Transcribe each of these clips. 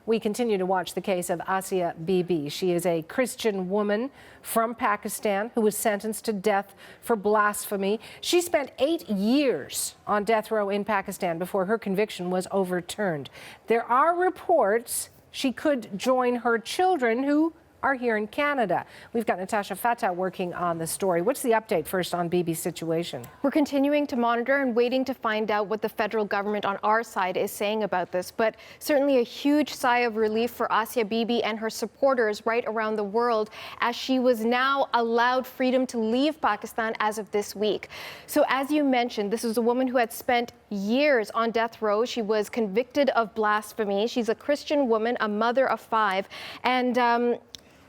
We continue to watch the case of Asia Bibi. She is a Christian woman from Pakistan who was sentenced to death for blasphemy. She spent 8 years on death row in Pakistan before her conviction was overturned. There are reports she could join her children who are here in Canada. We've got Natasha Fatah working on the story. What's the update first on Bibi's situation? We're continuing to monitor and waiting to find out what the federal government on our side is saying about this. But certainly a huge sigh of relief for Asia Bibi and her supporters right around the world, as she was now allowed freedom to leave Pakistan as of this week. So as you mentioned, this is a woman who had spent years on death row. She was convicted of blasphemy. She's a Christian woman, a mother of 5, and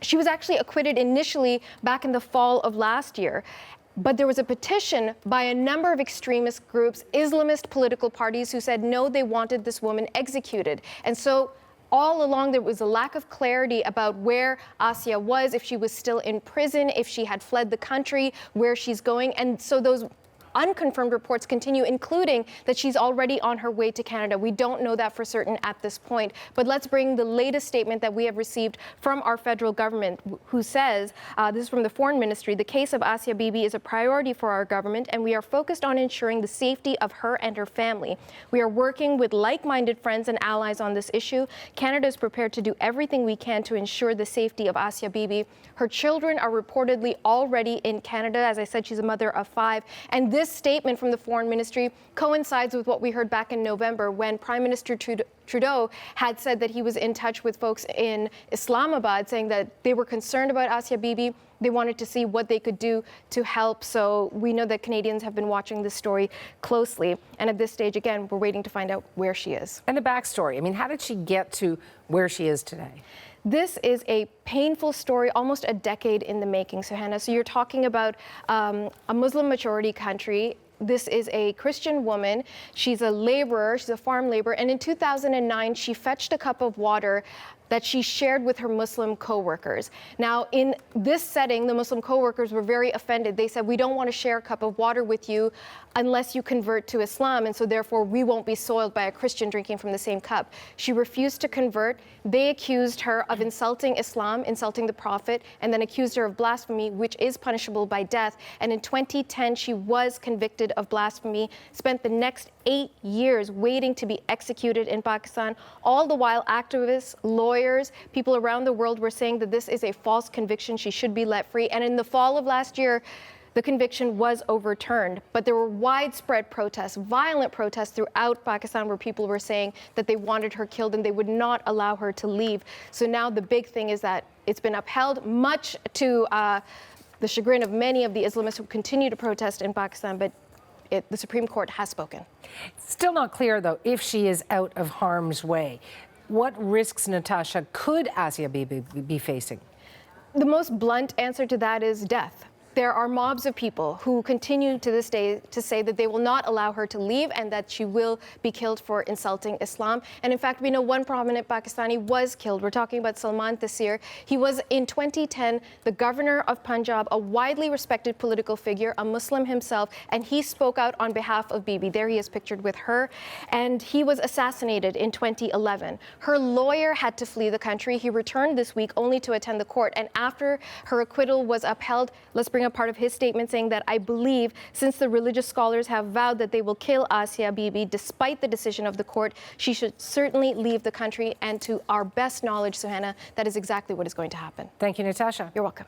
she was actually acquitted initially back in the fall of last year. But there was a petition by a number of extremist groups, Islamist political parties, who said no, they wanted this woman executed. And so all along there was a lack of clarity about where Asia was, if she was still in prison, if she had fled the country, where she's going. And so those unconfirmed reports continue, including that she's already on her way to Canada. We don't know that for certain at this point. But let's bring the latest statement that we have received from our federal government, who says, this is from the Foreign Ministry, the case of Asia Bibi is a priority for our government, and we are focused on ensuring the safety of her and her family. We are working with like-minded friends and allies on this issue. Canada is prepared to do everything we can to ensure the safety of Asia Bibi. Her children are reportedly already in Canada. As I said, she's a mother of 5. And this statement from the Foreign Ministry coincides with what we heard back in November, when Prime Minister Trudeau had said that he was in touch with folks in Islamabad, saying that they were concerned about Asia Bibi. They wanted to see what they could do to help. So we know that Canadians have been watching this story closely. And at this stage, again, we're waiting to find out where she is. And the backstory. I mean, how did she get to where she is today? This is a painful story, almost a decade in the making, Suhana. So you're talking about a Muslim majority country. This is a Christian woman. She's a laborer, she's a farm laborer. And in 2009, she fetched a cup of water that she shared with her Muslim co-workers. Now, in this setting, the Muslim co-workers were very offended. They said, we don't want to share a cup of water with you unless you convert to Islam, and so therefore we won't be soiled by a Christian drinking from the same cup. She refused to convert. They accused her of insulting Islam, insulting the Prophet, and then accused her of blasphemy, which is punishable by death. And in 2010, she was convicted of blasphemy, spent the next 8 years waiting to be executed in Pakistan. All the while, activists, lawyers, people around the world were saying that this is a false conviction. She should be let free. And in the fall of last year, the conviction was overturned. But there were widespread protests, violent protests throughout Pakistan, where people were saying that they wanted her killed and they would not allow her to leave. So now the big thing is that it's been upheld, much to the chagrin of many of the Islamists who continue to protest in Pakistan. But the Supreme Court has spoken. Still not clear, though, if she is out of harm's way. What risks, Natasha, could Asia Bibi be facing? The most blunt answer to that is death. There are mobs of people who continue to this day to say that they will not allow her to leave and that she will be killed for insulting Islam. And in fact, we know one prominent Pakistani was killed. We're talking about Salman Taseer. He was, in 2010, the governor of Punjab, a widely respected political figure, a Muslim himself, and he spoke out on behalf of Bibi. There he is pictured with her. And he was assassinated in 2011. Her lawyer had to flee the country. He returned this week only to attend the court. And after her acquittal was upheld, let's bring a part of his statement saying that, I believe, since the religious scholars have vowed that they will kill Asia Bibi despite the decision of the court, she should certainly leave the country. And to our best knowledge, Suhana, that is exactly what is going to happen. Thank you, Natasha. You're welcome.